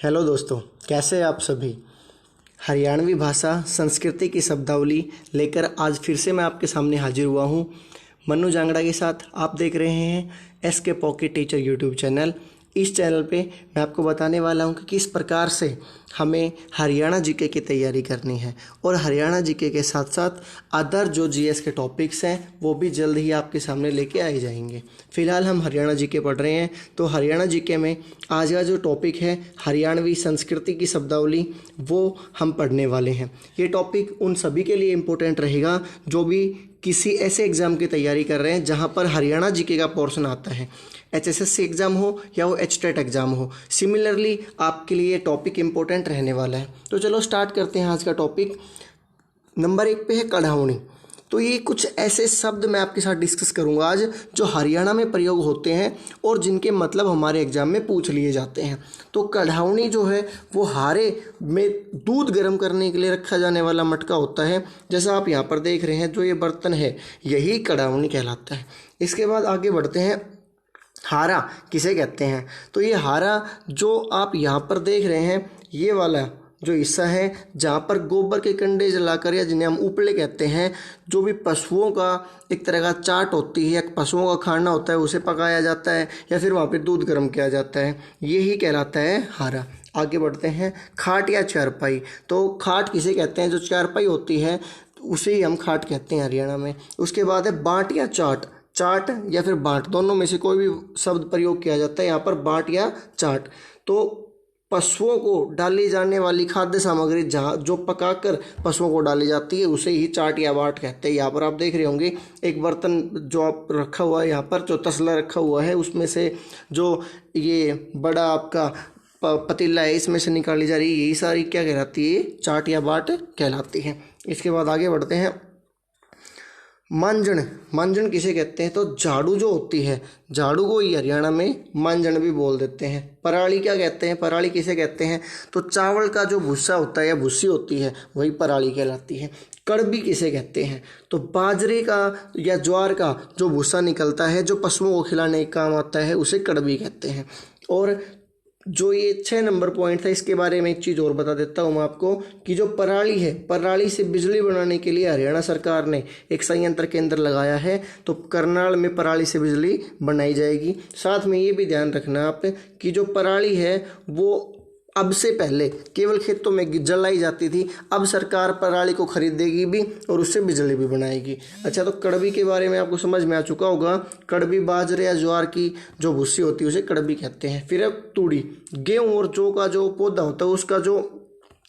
Hello दोस्तों, कैसे हैं आप सभी। हरियाणवी भाषा संस्कृति की शब्दावली लेकर आज फिर से मैं आपके सामने हाजिर हुआ हूँ मन्नू जांगड़ा के साथ। आप देख रहे हैं SK pocket teacher YouTube channel. इस चैनल पे मैं आपको बताने वाला हूँ कि किस प्रकार से हमें हरियाणा जीके की तैयारी करनी है और हरियाणा जीके के साथ साथ अदर जो जीएस के टॉपिक्स हैं वो भी जल्द ही आपके सामने लेके आए जाएंगे। फ़िलहाल हम हरियाणा जीके पढ़ रहे हैं, तो हरियाणा जीके में आज का जो टॉपिक है हरियाणवी संस्कृति की शब्दावली, वो हम पढ़ने वाले हैं। ये टॉपिक उन सभी के लिए इम्पोर्टेंट रहेगा जो भी किसी ऐसे एग्ज़ाम की तैयारी कर रहे हैं जहाँ पर हरियाणा जीके का पोर्शन आता है। HSSC एग्ज़ाम हो या वो HTET एग्ज़ाम हो, सिमिलरली आपके लिए टॉपिक इम्पोर्टेंट रहने वाला है। तो चलो स्टार्ट करते हैं आज का टॉपिक। नंबर 1 पे है कढ़ावनी। तो ये कुछ ऐसे शब्द मैं आपके साथ डिस्कस करूंगा आज जो हरियाणा में प्रयोग होते हैं और जिनके मतलब हमारे एग्जाम में पूछ लिए जाते हैं। तो कढ़ावनी जो है वो हारे में दूध गर्म करने के लिए रखा जाने वाला मटका होता है। जैसा आप यहाँ पर देख रहे हैं, जो ये बर्तन है यही कढ़ावनी कहलाता है। इसके बाद आगे बढ़ते हैं, हारा किसे कहते हैं। तो ये हारा जो आप यहाँ पर देख रहे हैं, ये वाला जो हिस्सा है जहाँ पर गोबर के कंडे जलाकर, या जिन्हें हम उपले कहते हैं, जो भी पशुओं का एक तरह का चाट होती है या पशुओं का खाना होता है, उसे पकाया जाता है या फिर वहाँ पे दूध गर्म किया जाता है, यही कहलाता है हारा। आगे बढ़ते हैं, खाट या चारपाई। तो खाट किसे कहते हैं, जो चारपाई होती है उसे ही हम खाट कहते हैं हरियाणा में। उसके बाद है बाँट या चाट। चाट या फिर बाँट, दोनों में से कोई भी शब्द प्रयोग किया जाता है यहाँ पर, बाँट या चाट। तो पशुओं को डाली जाने वाली खाद्य सामग्री जहाँ जो पकाकर पशुओं को डाली जाती है उसे ही चाट या बाट कहते हैं। यहाँ पर आप देख रहे होंगे एक बर्तन जो आप रखा हुआ है, यहाँ पर जो तसला रखा हुआ है उसमें से जो ये बड़ा आपका पतीला है इसमें से निकाली जा रही है, यही सारी क्या कहलाती है, चाट या बाट कहलाती है। इसके बाद आगे बढ़ते हैं, मांजन। मांजन किसे कहते हैं, तो झाड़ू जो होती है, झाड़ू को ही हरियाणा में मांजन भी बोल देते हैं। पराली क्या कहते हैं, पराली किसे कहते हैं, तो चावल का जो भूसा होता है या भूसी होती है वही पराली कहलाती है। कड़बी किसे कहते हैं, तो बाजरे का या ज्वार का जो भूसा निकलता है जो पशुओं को खिलाने का काम आता है उसे कड़बी कहते हैं। और जो ये 6 नंबर पॉइंट था, इसके बारे में एक चीज़ और बता देता हूँ मैं आपको कि जो पराली है, पराली से बिजली बनाने के लिए हरियाणा सरकार ने एक संयंत्र केंद्र लगाया है। तो करनाल में पराली से बिजली बनाई जाएगी। साथ में ये भी ध्यान रखना आप कि जो पराली है वो अब से पहले केवल खेतों में जलाई जाती थी, अब सरकार पराली को खरीदेगी भी और उससे बिजली भी बनाएगी। अच्छा, तो कड़बी के बारे में आपको समझ में आ चुका होगा। कड़बी बाजरे या ज्वार की जो भूसी होती है उसे कड़बी कहते हैं। फिर अब तूड़ी, गेहूं और जौ का जो पौधा होता है उसका जो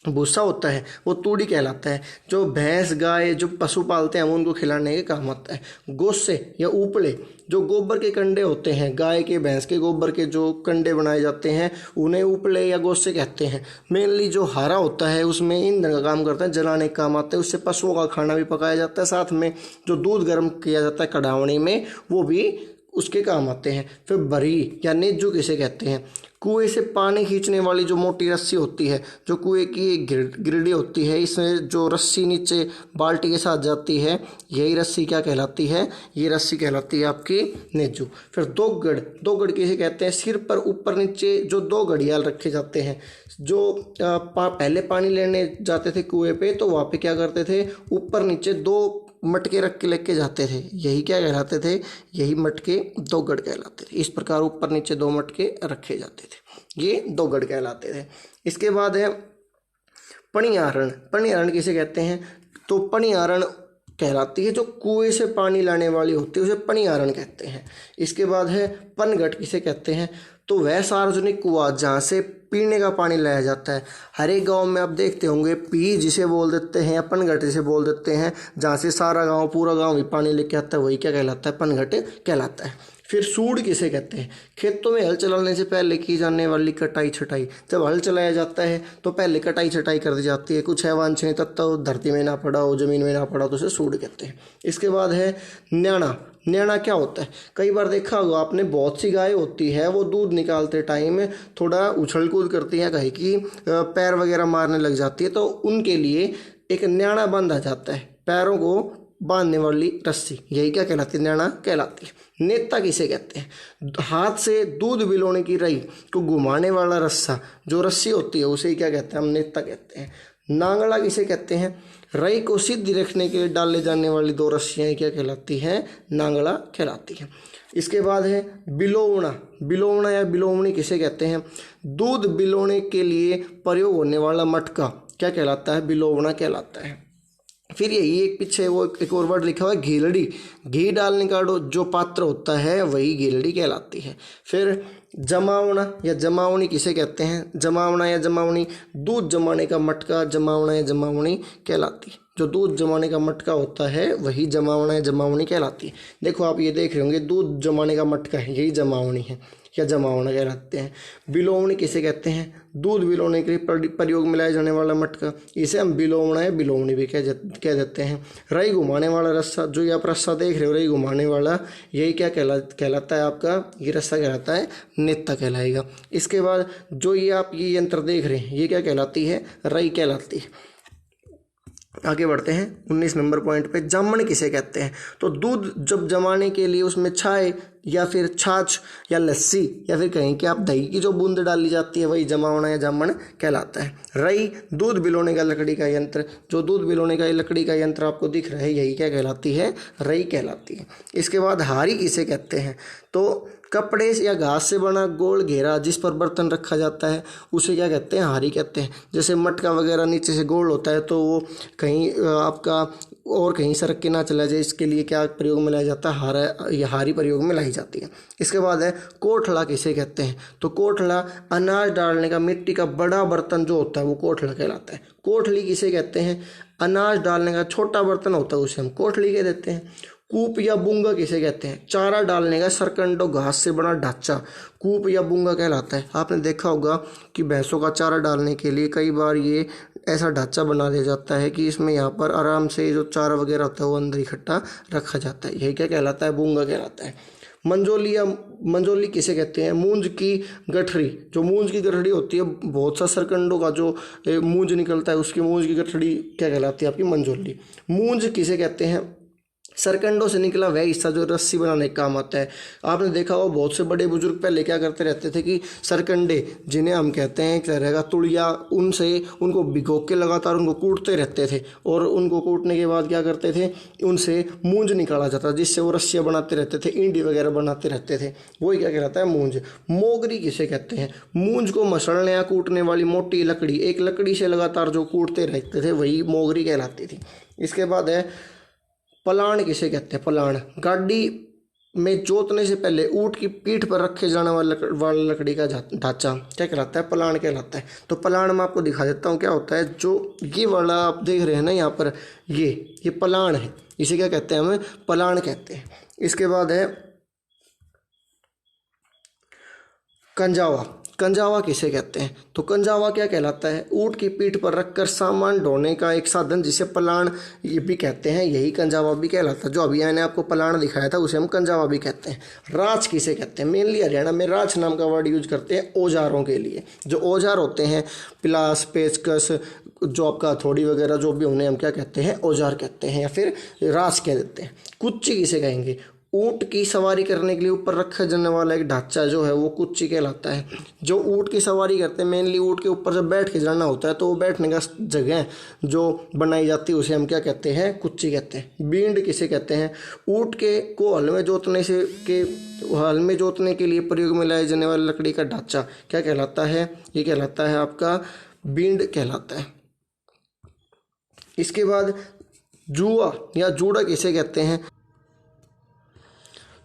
भूसा होता है वो तूड़ी कहलाता है। जो भैंस गाय जो पशु पालते हैं हम उनको खिलाने के काम आता है। गोसे या उपले, जो गोबर के कंडे होते हैं, गाय के भैंस के गोबर के जो कंडे बनाए जाते हैं उन्हें उपले या गोसे कहते हैं। मेनली जो हारा होता है उसमें ईंधन का काम करता है, जलाने का काम आता है, उससे पशुओं का खाना भी पकाया जाता है। साथ में जो दूध गर्म किया जाता है कढ़ावनी में वो भी उसके काम आते हैं। फिर बरी या नेजू किसे कहते हैं, कुएं से पानी खींचने वाली जो मोटी रस्सी होती है, जो कुएं की एक गिरडी होती है, इसमें जो रस्सी नीचे बाल्टी के साथ जाती है, यही रस्सी क्या कहलाती है, ये रस्सी कहलाती है आपकी नेजू। फिर दोगड़, दोगड़ किसे कहते हैं, सिर पर ऊपर नीचे जो 2 घड़ियाल रखे जाते हैं। जो पहले पानी लेने जाते थे कुएं पे तो वहाँ पे क्या करते थे, ऊपर नीचे 2 मटके रख के लेके जाते थे, यही क्या कहलाते थे, यही मटके दोगड़ कहलाते थे। इस प्रकार ऊपर नीचे 2 मटके रखे जाते थे, ये दोगड़ कहलाते थे। इसके बाद है पणियारण। पणियारण किसे कहते हैं, तो पणियारण कहलाती है जो कुएं से पानी लाने वाली होती है, उसे पणियारण कहते हैं। इसके बाद है पनघट किसे कहते हैं, तो वह सार्वजनिक कुआं जहाँ से पीने का पानी लाया जाता है। हर एक गांव में आप देखते होंगे पी जिसे बोल देते हैं या पनघट जिसे बोल देते हैं, जहाँ से सारा गांव पूरा गांव ही पानी लेके आता है, वही क्या कहलाता है, पनघट कहलाता है। फिर सूड़ किसे कहते हैं, खेतों में हल चलाने से पहले की जाने वाली कटाई छटाई। जब हल चलाया जाता है तो पहले कटाई छटाई कर दी जाती है, कुछ अवांछनीय तत्व धरती में ना पड़ा हो, जमीन में ना पड़ा तो उसे सूड़ कहते हैं। इसके बाद है न्याणा। न्याणा क्या होता है, कई बार देखा होगा आपने, बहुत सी गाय होती है वो दूध निकालते टाइम थोड़ा उछल कूद करती है, कहीं की पैर वगैरह मारने लग जाती है, तो उनके लिए एक न्याणा बांधा जाता है। पैरों को बांधने वाली रस्सी, यही क्या कहलाती है? नैना कहलाती है। नेत्ता किसे कहते हैं? हाथ से दूध बिलोने की रई को घुमाने वाला रस्सा, जो रस्सी होती है उसे क्या कहते हैं? हम नेत्ता कहते हैं। नांगड़ा किसे कहते हैं? रई को सीधी रखने के लिए डाले जाने वाली दो रस्सियाँ क्या कहलाती हैं? नांगड़ा कहलाती है। इसके बाद है बिलोवना। बिलोवना या बिलोवनी किसे कहते हैं? दूध बिलोने के लिए प्रयोग होने वाला मटका क्या कहलाता है? बिलोवना कहलाता है। फिर यही एक पीछे वो एक और वर्ड लिखा हुआ है घीलड़ी। घी डालने का जो पात्र होता है वही घीलड़ी कहलाती है। फिर जमावना या जमावनी किसे कहते हैं? जमावना या जमावनी दूध जमाने का मटका जमावना या जमावनी कहलाती है। जो दूध जमाने का मटका होता है वही जमावना या जमावनी कहलाती है। देखो आप ये देख रहे होंगे दूध जमाने का मटका है, यही जमावनी है या जमावना कहलाते हैं। बिलोवनी किसे कहते हैं? दूध बिलोने के लिए प्रयोग में लाया जाने वाला मटका, इसे हम बिलोवना या बिलोवनी भी कह देते हैं। रई घुमाने वाला रस्सा, जो ये आप रस्सा देख रहे हो रई घुमाने वाला, यही क्या कहलाता है? आपका ये रस्सा कहलाता है नेत्ता कहलाएगा। इसके बाद जो ये आप ये यंत्र देख रहे हैं ये क्या कहलाती है? रई कहलाती है। आगे बढ़ते हैं 19 नंबर पॉइंट पे। जामन किसे कहते हैं? तो दूध जब जमाने के लिए उसमें छाछ या फिर छाछ या लस्सी या फिर कहीं कि आप दही की जो बूंद डाली जाती है वही जमावना या जामन कहलाता है। रई दूध बिलोने का लकड़ी का यंत्र, जो दूध बिलोने का लकड़ी का यंत्र आपको दिख रहा है यही क्या कहलाती है? रई कहलाती है। इसके बाद हारी किसे कहते हैं? तो कपड़े या घास से बना गोल घेरा जिस पर बर्तन रखा जाता है उसे क्या कहते हैं? हारी कहते हैं। जैसे मटका वगैरह नीचे से गोल होता है तो वो कहीं आपका और कहीं सरक के ना चला जाए, इसके लिए क्या प्रयोग में लाया जाता है? हारा या हारी प्रयोग में लाई जाती है। इसके बाद है कोठला किसे कहते हैं? तो कोठला अनाज डालने का मिट्टी का बड़ा बर्तन जो होता है वो कोठला कहलाता है। कोठली किसे कहते हैं? अनाज डालने का छोटा बर्तन होता है उसे हम कोठली कह देते हैं। कूप या बूंगा किसे कहते हैं? चारा डालने का सरकंडो घास से बना ढांचा कूप या बूंगा कहलाता है। आपने देखा होगा कि भैंसों का चारा डालने के लिए कई बार ये ऐसा ढांचा बना दिया जाता है कि इसमें यहाँ पर आराम से जो चारा वगैरह होता है वो अंदर इकट्ठा रखा जाता है, यही क्या कहलाता है? बूंगा कहलाता है। मंजोली या मंजोली किसे कहते हैं? मूंज की गठरी, जो मूंज की गठरी होती है, बहुत सा सरकंडों का जो मूंज निकलता है उसकी मूंज की गठरी क्या कहलाती है? आपकी मंजोली। मूंज किसे कहते हैं? सरकंडों से निकला वह हिस्सा जो रस्सी बनाने का काम आता है। आपने देखा होगा बहुत से बड़े बुजुर्ग पहले क्या करते रहते थे कि सरकंडे, जिन्हें हम कहते हैं क्या रहेगा तुड़िया, उनसे उनको भिगो के लगातार उनको कूटते रहते थे और उनको कूटने के बाद क्या करते थे? उनसे मूंज निकाला जाता जिससे वो रस्सियाँ बनाते रहते थे, ईंडी वगैरह बनाते रहते थे, वही क्या कहलाता है? मूंज। मोगरी किसे कहते हैं? मूंज को मसलने या कूटने वाली मोटी लकड़ी, एक लकड़ी से लगातार जो कूटते रहते थे वही मोगरी कहलाती थी। इसके बाद है पलाण किसे कहते हैं? पलाण गाड़ी में जोतने से पहले ऊंट की पीठ पर रखे जाने वाला लकड़ी का ढांचा क्या कहलाता है? पलाण कहलाता है। तो पलाण मैं आपको दिखा देता हूँ क्या होता है। जो ये वाला आप देख रहे हैं ना यहाँ पर, ये पलाण है, इसे क्या कहते हैं? हमें पलाण कहते हैं। इसके बाद है कंजावा। कंजावा किसे कहते हैं? तो कंजावा क्या कहलाता है? ऊंट की पीठ पर रखकर सामान ढोने का एक साधन जिसे पलाण ये भी कहते हैं, यही कंजावा भी कहलाता है। जो अभी मैंने आपको पलाण दिखाया था उसे हम कंजावा भी कहते हैं। राछ किसे कहते हैं? मेनली हरियाणा में राछ नाम का वर्ड यूज करते हैं औजारों के लिए। जो औजार होते हैं पिलास, पेचकस, जो आपका हथौड़ी वगैरह जो भी, उन्हें हम क्या कहते हैं? औजार कहते हैं या फिर राछ कह देते हैं। कुच्ची किसे कहेंगे? ऊंट की सवारी करने के लिए ऊपर रखा जाने वाला एक ढांचा जो है वो कुच्ची कहलाता है। जो ऊंट की सवारी करते हैं, मेनली ऊंट के ऊपर जब बैठ के जाना होता है तो वो बैठने का जगह जो बनाई जाती है उसे हम क्या कहते हैं? कुच्ची कहते हैं। बींड किसे कहते हैं? ऊंट के को हल में जोतने के लिए प्रयोग में लाए जाने वाली लकड़ी का ढांचा क्या कहलाता है? ये कहलाता है आपका बींड कहलाता है। इसके बाद जुआ या जूड़ा किसे कहते हैं?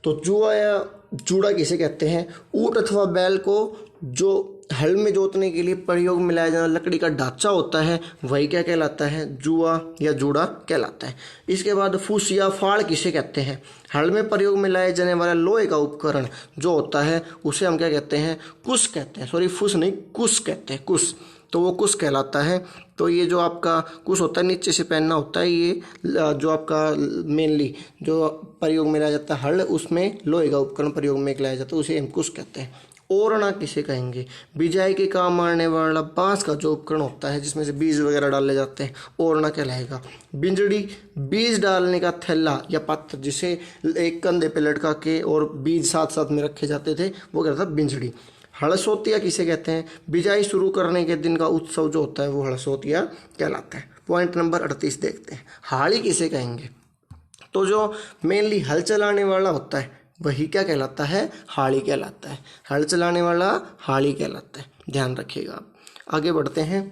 तो जुआ या जूड़ा किसे कहते हैं? ऊंट अथवा बैल को जो हल में जोतने के लिए प्रयोग में लाया जाना लकड़ी का ढांचा होता है वही क्या कहलाता है? जुआ या जूड़ा कहलाता है। इसके बाद फुस या फाड़ किसे कहते हैं? हल में प्रयोग में लाए जाने वाला लोहे का उपकरण जो होता है उसे हम क्या कहते हैं? कुश कहते हैं। सॉरी, फुस नहीं, कुश कहते हैं, कुश। तो वो कुश कहलाता है। तो ये जो आपका कुश होता है नीचे से पहनना होता है, ये जो आपका मेनली जो प्रयोग में लाया जाता है हल, उसमें लोहे का उपकरण प्रयोग में लाया जाता है उसे हम कुश कहते हैं। ओरना किसे कहेंगे? बिजाई के काम आने वाला बांस का जो उपकरण होता है जिसमें से बीज वगैरह डाले जाते हैं, ओरना कहलाएगा। बिंजड़ी, बीज डालने का थैला या पात्र जिसे एक कंधे पे लटका के और बीज साथ साथ में रखे जाते थे, वो कहता था बिंजड़ी। हड़सोतिया किसे कहते हैं? बिजाई शुरू करने के दिन का उत्सव जो होता है वो हड़सोतिया कहलाता है। पॉइंट नंबर 38 देखते हैं। हाड़ी किसे कहेंगे? तो जो मेनली हल चलाने वाला होता है वही क्या कहलाता है? हाड़ी कहलाता है। हल चलाने वाला हाड़ी कहलाता है, ध्यान रखिएगा आप। आगे बढ़ते हैं।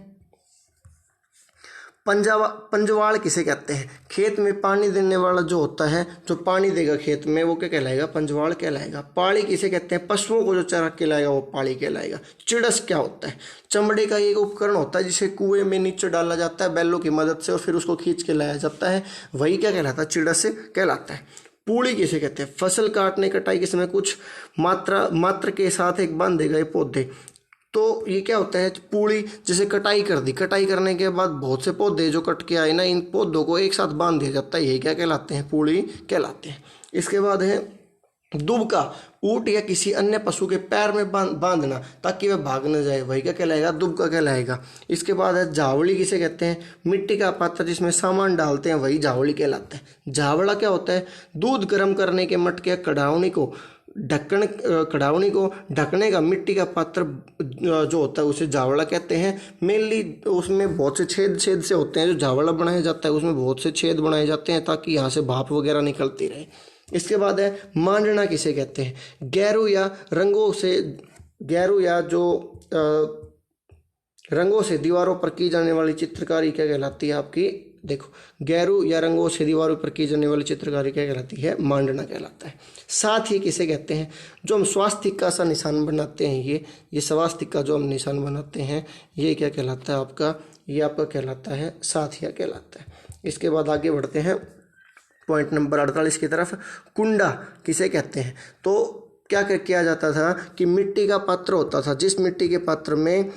पंजवाड़ किसे कहते हैं? खेत में पानी देने वाला जो होता है, जो पानी देगा खेत में, वो क्या कहलाएगा? पंजवाड़ कहलाएगा। पाड़ी किसे कहते हैं? पशुओं को जो चरा खिलाएगा वो पाड़ी कहलाएगा। चिड़स क्या होता है? चमड़े का एक उपकरण होता है जिसे कुएं में नीचे डाला जाता है बैलों की मदद से और फिर उसको खींच के लाया जाता है, वही क्या कहलाता है? चिड़स कहलाता है। पूड़ी किसे कहते हैं? फसल काटने कटाई के समय कुछ मात्र के साथ एक बांधे गए पौधे, तो ये क्या होता है? पूड़ी जैसे कटाई कर दी, कटाई करने के बाद बहुत से पौधे जो कट के आए ना, इन पौधों को एक साथ बांध दिया जाता है, ये क्या कहलाते हैं? पूड़ी कहलाते हैं। इसके बाद है दुबका, ऊंट या किसी अन्य पशु के पैर में बांधना ताकि वह भाग न जाए, वही क्या कहलाएगा? दुबका कहलाएगा। इसके बाद है जावड़ी किसे कहते हैं? मिट्टी का पात्र जिसमें सामान डालते हैं वही जावड़ी कहलाता है। जावड़ा क्या होता है? दूध गर्म करने के मटके कढ़ावनी को ढकने का मिट्टी का पात्र जो होता है उसे जावड़ा कहते हैं। मेनली उसमें बहुत से छेद से होते हैं, जो जावड़ा बनाया जाता है उसमें बहुत से छेद बनाए जाते हैं ताकि यहाँ से भाप वगैरह निकलती रहे। इसके बाद है मांडना किसे कहते हैं? गैरू या रंगों से दीवारों पर की जाने वाली चित्रकारी क्या कहलाती है आपकी? देखो, गैरू या रंगों से दीवारों पर की जाने वाली चित्रकारी क्या कहलाती है? मांडना कहलाता है। साथ ही किसे कहते हैं? जो हम स्वास्तिक सा निशान बनाते हैं, ये स्वास्तिक का जो हम निशान बनाते हैं ये क्या कहलाता है आपका? ये आपका कहलाता है साथिया कहलाता है। इसके बाद आगे बढ़ते हैं पॉइंट नंबर 48 की तरफ। कुंडा किसे कहते हैं? तो क्या किया जाता था कि मिट्टी का पात्र होता था, जिस मिट्टी के पात्र में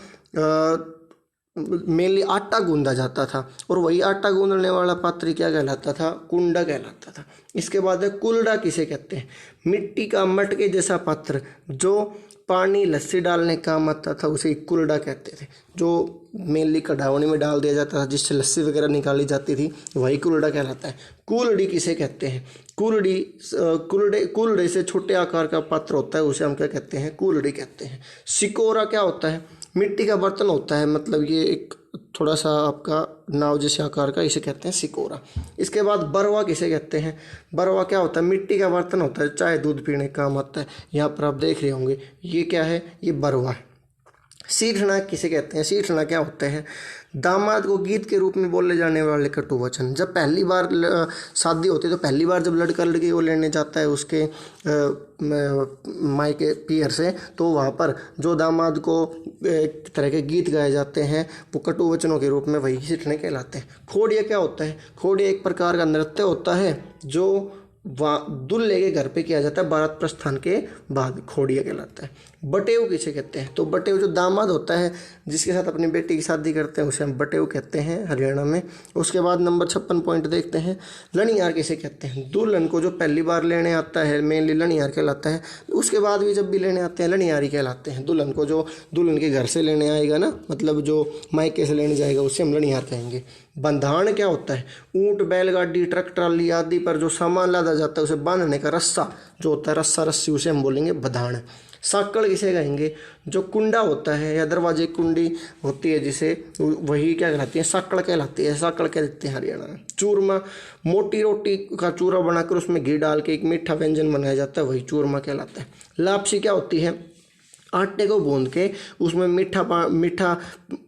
मेनली आटा गूंदा जाता था और वही आटा गूंदने वाला पात्र क्या कहलाता था? कुंडा कहलाता था। इसके बाद है कुलड़ा किसे कहते हैं? मिट्टी का मटके जैसा पात्र जो पानी लस्सी डालने काम आता था उसे कुलड़ा कहते थे। जो मेनली कढ़ावनी में डाल दिया जाता था जिससे लस्सी वगैरह निकाली जाती थी वही कुलड़ा कहलाता है। कुलड़ी किसे कहते हैं? कुलड़े से छोटे आकार का पात्र होता है उसे हम क्या कहते हैं? कुलड़ी कहते हैं। सिकोरा क्या होता है? मिट्टी का बर्तन होता है, मतलब ये एक थोड़ा सा आपका नाव जैसे आकार का, इसे कहते हैं सिकोरा। इसके बाद बरवा किसे कहते हैं? बरवा क्या होता है? मिट्टी का बर्तन होता है, चाय दूध पीने का काम आता है। यहाँ पर आप देख रहे होंगे ये क्या है? ये बरवा है। सीठना किसे कहते हैं? सीठना क्या होता है? दामाद को गीत के रूप में बोले जाने वाले कटु वचन। जब पहली बार शादी होती है तो पहली बार जब लड़का लड़की को लेने जाता है उसके मायके पियर से, तो वहाँ पर जो दामाद को एक तरह के गीत गाए जाते हैं वो कटु वचनों के रूप में वही सीठने कहलाते हैं। खोड़िया क्या होता है? खोड़िया एक प्रकार का नृत्य होता है जो दूल्हे के घर पे किया जाता है बारात प्रस्थान के बाद, खोड़िया कहलाता है। बटेऊ किसे कहते हैं? तो बटेऊ जो दामाद होता है जिसके साथ अपनी बेटी की शादी करते हैं उसे हम बटेऊ कहते हैं हरियाणा में। उसके बाद नंबर 56 पॉइंट देखते हैं। लणियार किसे कहते हैं? दुल्हन को जो पहली बार लेने आता है मेनली लणियार कहलाता है। उसके बाद भी जब भी लेने आते हैं लणियारी कहलाते हैं। दुल्हन को जो दुल्हन के घर से लेने आएगा ना, मतलब जो मायके से लेने जाएगा उसे हम लणियार कहेंगे। बंधाण क्या होता है? ऊंट, बैलगाड़ी, ट्रक, ट्राली आदि पर जो सामान लादा जाता है उसे बांधने का रस्सा जो होता है, रस्सा रस्सी, उसे हम बोलेंगे बंधाण। साकड़ किसे कहेंगे? जो कुंडा होता है या दरवाजे कुंडी होती है जिसे, वही क्या कहलाती है? साकड़ कहलाती है। साकड़ कह देते हैं हरियाणा में। चूरमा, मोटी रोटी का चूरा बनाकर उसमें घी डाल के एक मीठा व्यंजन बनाया जाता है, वही चूरमा कहलाता है। लापसी क्या होती है? आटे को गूंद के उसमें मीठा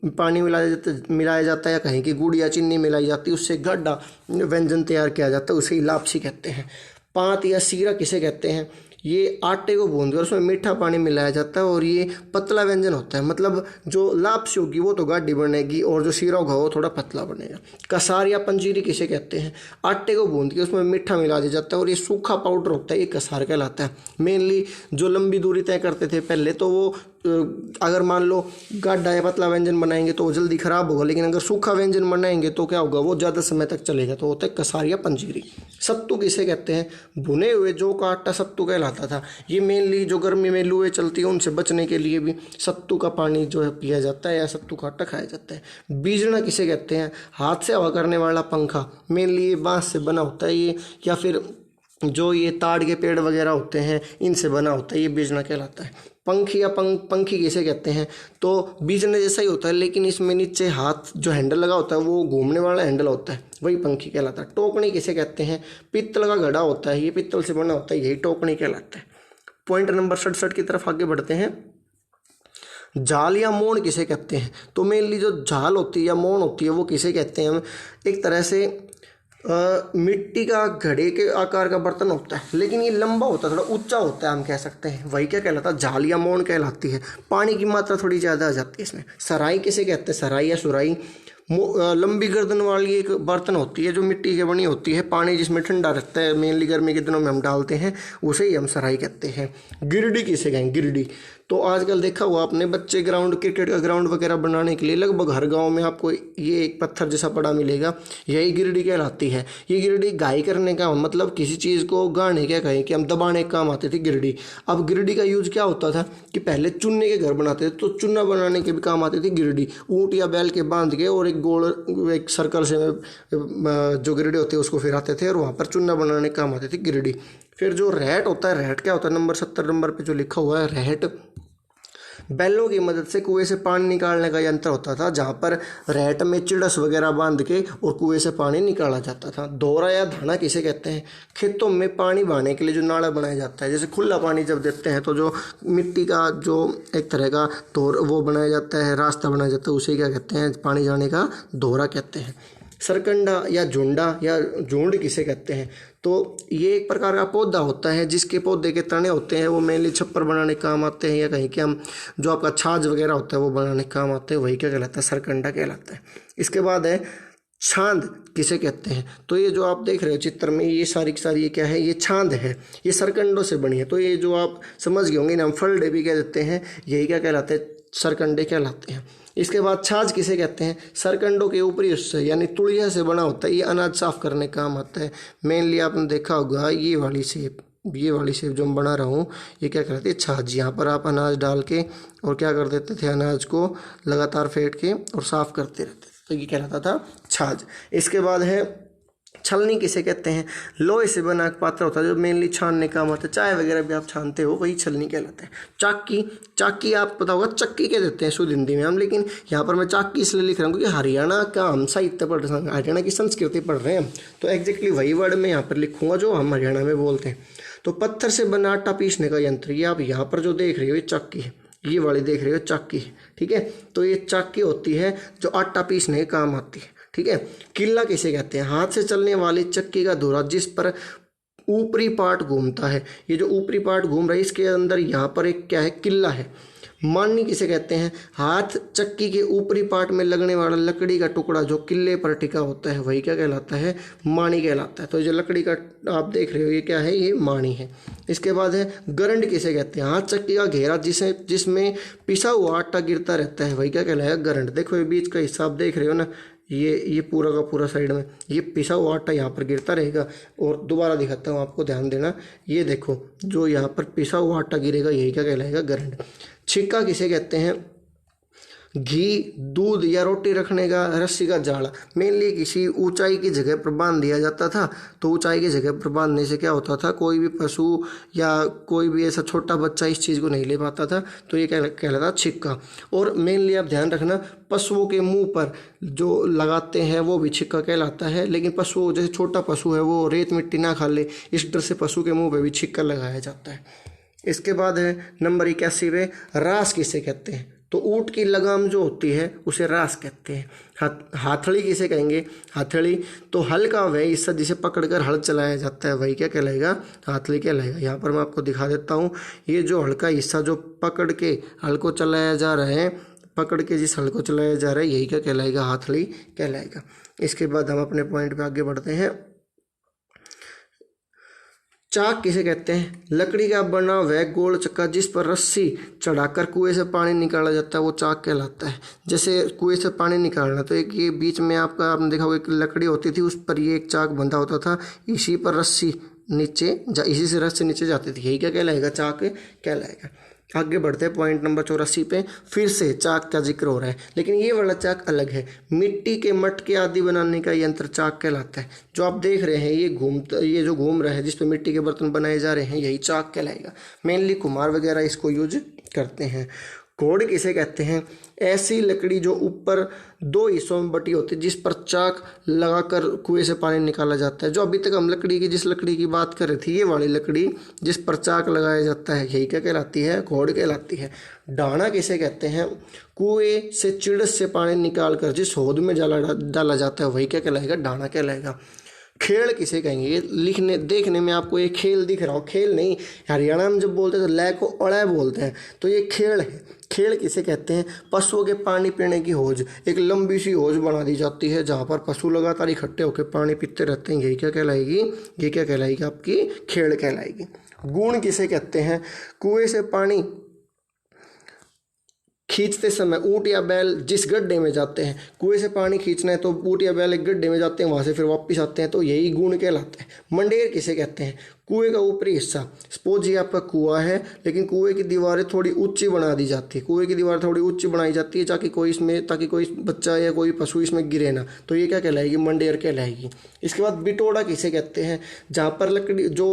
पानी मिलाया जाता है या कहीं की गुड़ या चीनी मिलाई जाती है, उससे गड्ढा व्यंजन तैयार किया जाता है, उसे ही लापसी कहते हैं। पात या सीरा किसे कहते हैं? ये आटे को गूंद कर उसमें मीठा पानी मिलाया जाता है और ये पतला व्यंजन होता है, मतलब जो लापसी होगी वो तो गाढ़ी बनेगी और जो सीरा होगा वो थोड़ा पतला बनेगा। कसार या पंजीरी किसे कहते हैं? आटे को गूंद के उसमें मीठा मिला दिया जाता है और ये सूखा पाउडर होता है, ये कसार कहलाता है। मेनली जो लंबी दूरी तय करते थे पहले तो वो अगर मान लो गाढ़ा या पतला व्यंजन बनाएंगे तो वो जल्दी खराब होगा, लेकिन अगर सूखा व्यंजन बनाएंगे तो क्या होगा, वो ज़्यादा समय तक चलेगा। तो होता है कसार या पंजीरी। सत्तू किसे कहते हैं, भुने हुए जौ का आटा सत्तू कहलाता था। ये मेनली जो गर्मी में लूएं चलती है उनसे बचने के लिए भी सत्तू का पानी जो है पिया जाता है या सत्तू का आटा खाया जाता है। बीजना किसे कहते हैं, हाथ से हवा करने वाला पंखा, मेनली ये बांस से बना होता है ये, या फिर जो ये ताड़ के पेड़ वगैरह होते हैं इनसे बना होता है, ये बीजना कहलाता है। पंखी या पंखी किसे कहते हैं, तो बीजने जैसा ही होता है, लेकिन इसमें नीचे हाथ जो हैंडल लगा होता है वो घूमने वाला हैंडल होता है, वही पंखी कहलाता है। टोकनी किसे कहते हैं, पित्तल का घड़ा होता है, ये पित्तल से बना होता है, यही टोकनी कहलाता है। पॉइंट नंबर 67 की तरफ आगे बढ़ते हैं। झाल या मोण किसे कहते हैं, तो मेनली जो झाल होती है या मोण होती है वो किसे कहते हैं, एक तरह से मिट्टी का घड़े के आकार का बर्तन होता है, लेकिन ये लंबा होता है, थोड़ा ऊंचा होता है, हम कह सकते हैं, वही क्या कहलाता है, झाल या मोण कहलाती है। पानी की मात्रा थोड़ी ज़्यादा आ जाती है इसमें। सराई किसे कहते हैं, सराई या सुराई, लंबी गर्दन वाली एक बर्तन होती है जो मिट्टी की बनी होती है, पानी जिसमें ठंडा रहता है, मेनली गर्मी के दिनों में हम डालते हैं, उसे ही हम सराई कहते हैं। गिरडी किसे कहें, गिरडी, तो आजकल देखा हुआ आपने बच्चे ग्राउंड, क्रिकेट का ग्राउंड वगैरह बनाने के लिए लगभग हर गांव में आपको ये एक पत्थर जैसा पड़ा मिलेगा, यही गिरडी कहलाती है। ये गिरडी गाई करने का मतलब किसी चीज़ को गाने क्या कहें कि हम दबाने का काम आती थी गिरडी। अब गिरडी का यूज़ क्या होता था कि पहले चुन्ने के घर बनाते थे तो चुन्ना बनाने के भी काम आती थी गिरडी, ऊँट या बैल के बांध के और एक गोल एक सर्कल से जो गिरडी होती है उसको फिराते थे और वहाँ पर चुन्ना बनाने का काम आती थी गिरडी। फिर जो रहट होता है, रहट क्या होता है, नंबर 70 नंबर पे जो लिखा हुआ है रहट, बैलों की मदद से कुएं से पानी निकालने का यंत्र होता था, जहाँ पर रहट में चिड़स वगैरह बांध के और कुएं से पानी निकाला जाता था। दोहरा या धाना किसे कहते हैं, खेतों में पानी बहाने के लिए जो नाला बनाया जाता है, जैसे खुला पानी जब देते हैं तो जो मिट्टी का जो एक तरह का वो बनाया जाता है, रास्ता बनाया जाता है, उसे क्या कहते हैं, पानी जाने का दोहरा कहते हैं। सरकंडा या झुंडा या झुंड किसे कहते हैं, तो ये एक प्रकार का पौधा होता है जिसके पौधे के तने होते हैं, वो मेनली छप्पर बनाने के काम आते हैं, या कहीं कि हम जो आपका छाछ वगैरह होता है वो बनाने के काम आते हैं, वही क्या कहलाता है, सरकंडा कहलाता है। इसके बाद है छांद किसे कहते हैं, तो ये जो आप देख रहे हो चित्र में ये सारी की सारी ये क्या है, ये छांद है, ये सरकंडों से बनी है। तो ये जो आप समझ गए होंगे ना, हम फलडे भी कह देते हैं, यही क्या कहलाते हैं, सरकंडे कहलाते हैं। इसके बाद छाछ किसे कहते हैं, सरकंडों के ऊपरी हिस्से यानी तुड़िया से बना होता है, ये अनाज साफ करने का काम आता है। मेनली आपने देखा होगा ये वाली शेप जो मैं बना रहा हूँ ये क्या कहलाती है, छाछ। यहाँ पर आप अनाज डाल के और क्या कर देते थे, अनाज को लगातार फेंट के और साफ करते रहते थे, तो ये कहलाता था छाछ। इसके बाद है छलनी किसे कहते हैं, लोहे से बना एक पात्र होता है जो मेनली छानने का काम आता है, चाय वगैरह भी आप छानते हो, वही छलनी कहलाता है। चाकी आप पता होगा चक्की कह देते हैं शुद्ध हिंदी में हम, लेकिन यहाँ पर मैं चाकी इसलिए लिख रहा हूँ क्योंकि हरियाणा का हम साहित्य पढ़ रहे हैं, हरियाणा की संस्कृति पढ़ रहे हैं, तो एग्जैक्टली वही वर्ड मैं यहाँ पर लिखूंगा जो हम हरियाणा में बोलते हैं। तो पत्थर से बना आटा पीसने का यंत्र, ये आप यहाँ पर जो देख रहे हो ये चक्की है, ये वाली देख रहे हो चक्की है, ठीक है। तो ये चक्की होती है जो आटा पीसने के काम आती है, ठीक है। किल्ला किसे कहते हैं, हाथ से चलने वाली चक्की का धुरा जिस पर ऊपरी पार्ट घूमता है, ये जो ऊपरी पार्ट घूम रहा है इसके अंदर यहाँ पर एक क्या है, किल्ला है। मांडनी किसे कहते हैं, हाथ चक्की के ऊपरी पार्ट में लगने वाला लकड़ी का टुकड़ा जो किल्ले पर टिका होता है, वही क्या कहलाता है, माणी कहलाता है। तो जो लकड़ी का आप देख रहे हो ये क्या है, ये माणी है। इसके बाद है गरंड किसे कहते हैं, हाथ चक्की का घेरा जिसमें पिसा हुआ आटा गिरता रहता है, वही क्या कहलाएगा, गरंड। देखो ये बीच का हिस्सा आप देख रहे हो ना, ये पूरा का पूरा साइड में ये पिसा हुआ आटा यहाँ पर गिरता रहेगा। और दोबारा दिखाता हूँ आपको, ध्यान देना, ये देखो जो यहाँ पर पिसा हुआ आटा गिरेगा यही क्या कहलाएगा, गरंड। छिक्का किसे कहते हैं, घी, दूध या रोटी रखने का रस्सी का जाल, मेनली किसी ऊंचाई की जगह पर बांध दिया जाता था। तो ऊंचाई की जगह पर बांधने से क्या होता था, कोई भी पशु या कोई भी ऐसा छोटा बच्चा इस चीज़ को नहीं ले पाता था, तो ये कहलाता छिक्का। और मेनली आप ध्यान रखना, पशुओं के मुंह पर जो लगाते हैं वो भी छिक्का कहलाता है, लेकिन पशु जैसे छोटा पशु है वो रेत मिट्टी ना खा ले, इस डर से पशु के मुंह पर भी छिक्का लगाया जाता है। इसके बाद है नंबर 81वें, रास किसे कहते हैं, तो ऊँट की लगाम जो होती है उसे रास कहते हैं। हाथड़ी किसे कहेंगे, हाथड़ी तो हल का वह हिस्सा जिसे पकड़कर हल चलाया जाता है, वही क्या कहलाएगा, हाथड़ी कहलाएगा। यहाँ पर मैं आपको दिखा देता हूँ, ये जो हल का हिस्सा जो पकड़ के हल को चलाया जा रहा है, पकड़ के जिस हल को चलाया जा रहा है यही क्या कहलाएगा, हाथड़ी कहलाएगा। इसके बाद हम अपने पॉइंट पे आगे बढ़ते हैं। चाक किसे कहते हैं? लकड़ी का बना वह गोल चक्का जिस पर रस्सी चढ़ाकर कुएं से पानी निकाला जाता है वो चाक कहलाता है। जैसे कुएं से पानी निकालना, तो एक ये बीच में आपने देखा होगा कि लकड़ी होती थी, उस पर ये एक चाक बंधा होता था, इसी पर रस्सी इसी से रस्सी नीचे जाती थी, यही क्या कहलाएगा? चाक कहलाएगा। आगे बढ़ते हैं पॉइंट नंबर 84 पे। फिर से चाक का जिक्र हो रहा है, लेकिन ये वाला चाक अलग है। मिट्टी के मटके आदि बनाने का यंत्र चाक कहलाता है। जो आप देख रहे हैं ये जो घूम रहा है जिस पे मिट्टी के बर्तन बनाए जा रहे हैं, यही चाक कहलाएगा। मेनली कुम्हार वगैरह इसको यूज करते हैं। घोड़ किसे कहते हैं? ऐसी लकड़ी जो ऊपर 2 हिस्सों में बटी होती है, जिस पर चाक लगाकर कुएं से पानी निकाला जाता है। जो अभी तक हम जिस लकड़ी की बात कर रहे थे, ये वाली लकड़ी जिस पर चाक लगाया जाता है, यही क्या कहलाती है? घोड़ कहलाती है। डाना किसे कहते हैं? कुएं से चिड़स से पानी निकाल कर जिस हौद में डाला जाता है, वही क्या कहलाएगा? डाना कहलाएगा। खेल किसे कहेंगे? ये देखने में आपको ये खेल दिख रहा हो, खेल नहीं, हरियाणा में जब बोलते हैं तो लय को अड़य बोलते हैं, तो ये खेल है। खेल किसे कहते हैं? पशुओं के पानी पीने की हौज, एक लंबी सी हौज बना दी जाती है जहाँ पर पशु लगातार इकट्ठे होकर पानी पीते रहते हैं, यही क्या कहलाएगी? ये क्या कहलाएगी? आपकी खेल कहलाएगी। गुण किसे कहते हैं? कुएं से पानी खींचते समय ऊँट या बैल जिस गड्ढे में जाते हैं, कुएं से पानी खींचना है तो ऊँट या बैल एक गड्ढे में जाते हैं, वहाँ से फिर वापस आते हैं, तो यही गुण कहलाता है। मंडेर किसे कहते हैं? कुएं का ऊपरी हिस्सा, सपोज ये आपका कुआं है, लेकिन कुएं की दीवारें थोड़ी ऊंची बना दी जाती है। कुएं की दीवार थोड़ी ऊंची बनाई जाती है ताकि कोई बच्चा या कोई पशु इसमें गिरे ना, तो ये क्या कहलाएगी? मंडेर कहलाएगी। इसके बाद बिटोड़ा किसे कहते हैं? जहाँ पर लकड़ी जो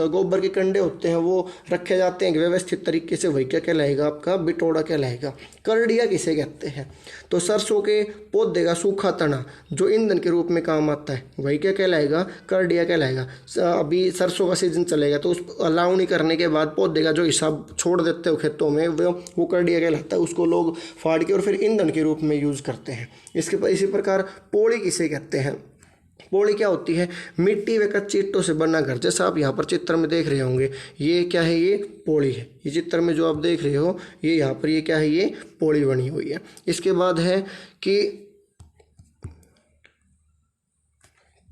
गोबर के कंडे होते हैं वो रखे जाते हैं व्यवस्थित तरीके से, वही क्या कहलाएगा? आपका बिटोड़ा कहलाएगा। करडिया किसे कहते हैं? तो सरसों के पौधे का सूखा तना जो ईंधन के रूप में काम आता है, वही क्या कहलाएगा? करडिया कहलाएगा। अभी सरसों का सीजन चलेगा तो उस अलावनी करने के बाद पौधे का जो हिस्सा छोड़ देते हो खेतों में, वो करडिया कहलाता है। उसको लोग फाड़ के और फिर ईंधन के रूप में यूज करते हैं। इसी प्रकार पोड़ी किसे कहते हैं? पोड़ी क्या होती है? मिट्टी व कच्ची ईंटों से बना घर, जैसा आप यहाँ पर चित्र में देख रहे होंगे, ये क्या है? ये पोड़ी है। ये चित्र में जो आप देख रहे हो, ये यहाँ पर ये क्या है? ये पोड़ी बनी हुई है। इसके बाद है कि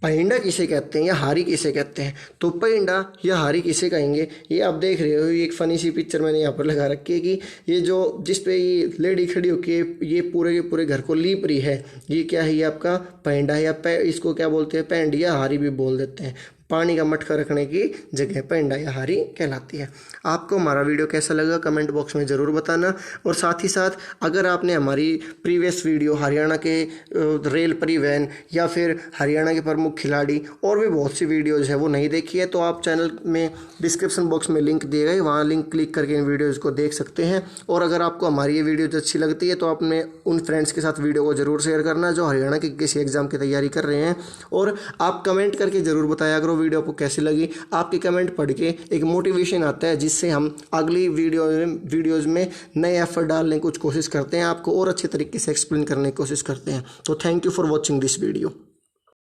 पहिंडा किसे कहते हैं या हारी किसे कहते हैं? तो पहिंडा या हारी किसे कहेंगे? ये आप देख रहे हो, ये एक फनी सी पिक्चर मैंने यहाँ पर लगा रखी है कि ये जो जिस पे ये लेडी खड़ी होकर ये पूरे के पूरे घर को लीप रही है, ये क्या है? ये आपका पहिंडा है, या इसको क्या बोलते हैं? पैंड या हारी भी बोल देते हैं। पानी का मटका रखने की जगह पहिंडा या हारी कहलाती है। आपको हमारा वीडियो कैसा लगा कमेंट बॉक्स में ज़रूर बताना, और साथ ही साथ अगर आपने हमारी प्रीवियस वीडियो हरियाणा के रेल परिवहन या फिर हरियाणा के प्रमुख खिलाड़ी और भी बहुत सी वीडियोज़ है वो नहीं देखी है, तो आप चैनल में डिस्क्रिप्शन बॉक्स में लिंक दिए गए, वहाँ लिंक क्लिक करके इन वीडियोज़ को देख सकते हैं। और अगर आपको हमारी ये वीडियोज़ अच्छी लगती है तो आपने उन फ्रेंड्स के साथ वीडियो को ज़रूर शेयर करना जो हरियाणा के किसी एग्ज़ाम की तैयारी कर रहे हैं, और आप कमेंट करके ज़रूर बताया करो वीडियो आपको कैसी लगी। आपके कमेंट पढ़ के एक मोटिवेशन आता है जिससे हम अगली वीडियोज़ में नए एफर्ट डालने की कुछ कोशिश करते हैं, आपको और अच्छे तरीके से एक्सप्लेन करने की कोशिश करते हैं। तो thank you for watching this video.